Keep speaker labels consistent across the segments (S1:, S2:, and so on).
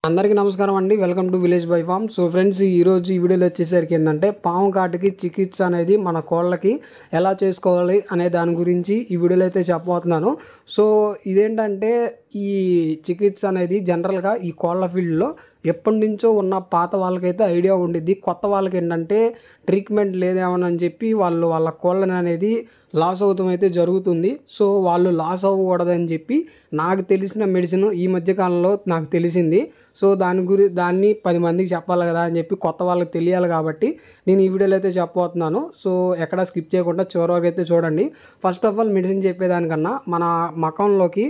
S1: అందరికీ నమస్కారం అండి. Welcome to village by farm. So friends, ఈరోజు ఈ వీడియోలో వచ్చేసరికి ఏంటంటే పాము కాటుకి చికిత్స అనేది మన కోళ్ళకి ఎలా చేసుకోవాలి అనే దాని గురించి ఈ వీడియోలో అయితే చెప్పబోతున్నాను. సో ఇదేంటంటే ఈ చికిత్స అనేది జనరల్గా ఈ కోళ్ళ ఫీల్డ్లో ఎప్పటి నుంచో ఉన్న పాత వాళ్ళకైతే ఐడియా ఉండిద్ది. కొత్త వాళ్ళకి ఏంటంటే ట్రీట్మెంట్ లేదేమోనని చెప్పి వాళ్ళ కోళ్ళని అనేది లాస్ అవుతాం అయితే జరుగుతుంది. సో వాళ్ళు లాస్ అవ్వకూడదని చెప్పి నాకు తెలిసిన మెడిసిన్ ఈ మధ్యకాలంలో నాకు తెలిసింది. సో దాన్ని 10 మందికి చెప్పాలి కదా అని చెప్పి కొత్త వాళ్ళకి తెలియాలి కాబట్టి నేను ఈ వీడియోలో అయితే చెప్పబోతున్నాను. సో ఎక్కడ స్కిప్ చేయకుండా చివరి వరకు అయితే చూడండి. ఫస్ట్ ఆఫ్ ఆల్ మెడిసిన్ చెప్పేదానికన్నా మన మకంలోకి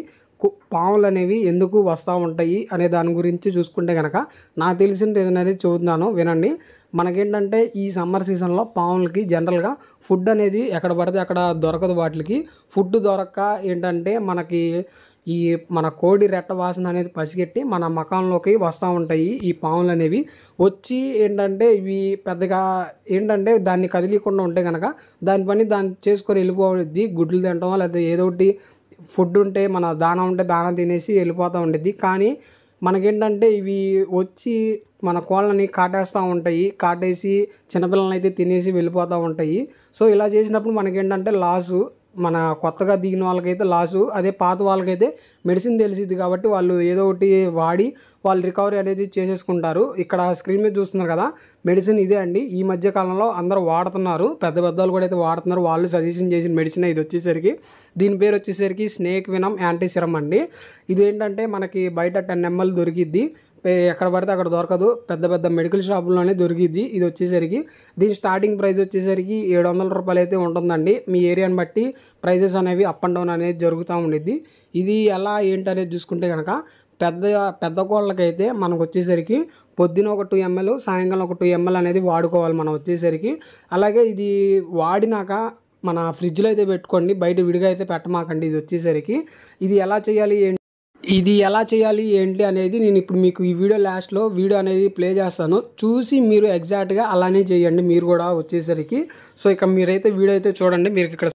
S1: పాములు అనేవి ఎందుకు వస్తూ ఉంటాయి అనే దాని గురించి చూసుకుంటే కనుక నాకు తెలిసిన రీజన్ అనేది చెబుతున్నాను, వినండి. మనకేంటంటే ఈ సమ్మర్ సీజన్లో పాములకి జనరల్గా ఫుడ్ అనేది ఎక్కడ పడితే అక్కడ దొరకదు. వాటికి ఫుడ్ దొరక్క ఏంటంటే మన కోడి రెట్ట వాసన అనేది పసిగట్టి మన మకంలోకి వస్తూ ఉంటాయి ఈ పాములు అనేవి. వచ్చి ఏంటంటే ఇవి పెద్దగా ఏంటంటే దాన్ని కదిలియకుండా ఉంటే కనుక దాని పని దాన్ని చేసుకొని వెళ్ళిపోవద్ది. గుడ్లు తినటం లేదా ఏదో ఒకటి ఫుడ్ ఉంటే మన దానా ఉంటే దానా తినేసి వెళ్ళిపోతూ ఉండేది. కానీ మనకేంటంటే ఇవి వచ్చి మన కోళ్ళని కాటేస్తూ ఉంటాయి. కాటేసి చిన్నపిల్లలని అయితే తినేసి వెళ్ళిపోతూ ఉంటాయి. సో ఇలా చేసినప్పుడు మనకేంటంటే లాసు. మన కొత్తగా దిగిన వాళ్ళకైతే లాసు. అదే పాత వాళ్ళకైతే మెడిసిన్ తెలిసిద్ది కాబట్టి వాళ్ళు ఏదో ఒకటి వాడి వాళ్ళు రికవరీ అనేది చేసేసుకుంటారు. ఇక్కడ స్క్రీన్ మీద చూస్తున్నారు కదా, మెడిసిన్ ఇదే అండి. ఈ మధ్య కాలంలో అందరూ వాడుతున్నారు, పెద్దవాళ్ళు కూడా అయితే వాడుతున్నారు. వాళ్ళు సజెషన్ చేసిన మెడిసిన్ ఇది వచ్చేసరికి. దీని పేరు వచ్చేసరికి స్నేక్ వినం యాంటీ సిరమ్ అండి. ఇదేంటంటే మనకి బయట 10 ml దొరికిద్ది. ఎక్కడ పడితే అక్కడ దొరకదు, పెద్ద మెడికల్ షాపుల్లోనే దొరికిద్ది. ఇది వచ్చేసరికి దీని స్టార్టింగ్ ప్రైస్ వచ్చేసరికి 700 రూపాయలు అయితే ఉంటుందండి. మీ ఏరియాని బట్టి ప్రైజెస్ అనేవి అప్ అండ్ డౌన్ అనేది జరుగుతూ ఉండిద్ది. ఇది ఎలా ఏంటనేది చూసుకుంటే కనుక పెద్ద కోళ్ళకైతే మనకు వచ్చేసరికి పొద్దున ఒక 2 ml, సాయంకాలం ఒక 2 ml అనేది వాడుకోవాలి మనం వచ్చేసరికి. అలాగే ఇది వాడినాక మన ఫ్రిడ్జ్లో అయితే పెట్టుకోండి, బయట విడిగా అయితే పెట్టమాకండి. ఇది వచ్చేసరికి ఇది ఎలా చేయాలి ఏంటి అనేది నేను ఇప్పుడు మీకు ఈ వీడియో లాస్ట్లో వీడియో అనేది ప్లే చేస్తాను, చూసి మీరు ఎగ్జాక్ట్గా అలానే చేయండి మీరు కూడా వచ్చేసరికి. సో ఇక మీరైతే వీడియో అయితే చూడండి. మీరు ఇక్కడ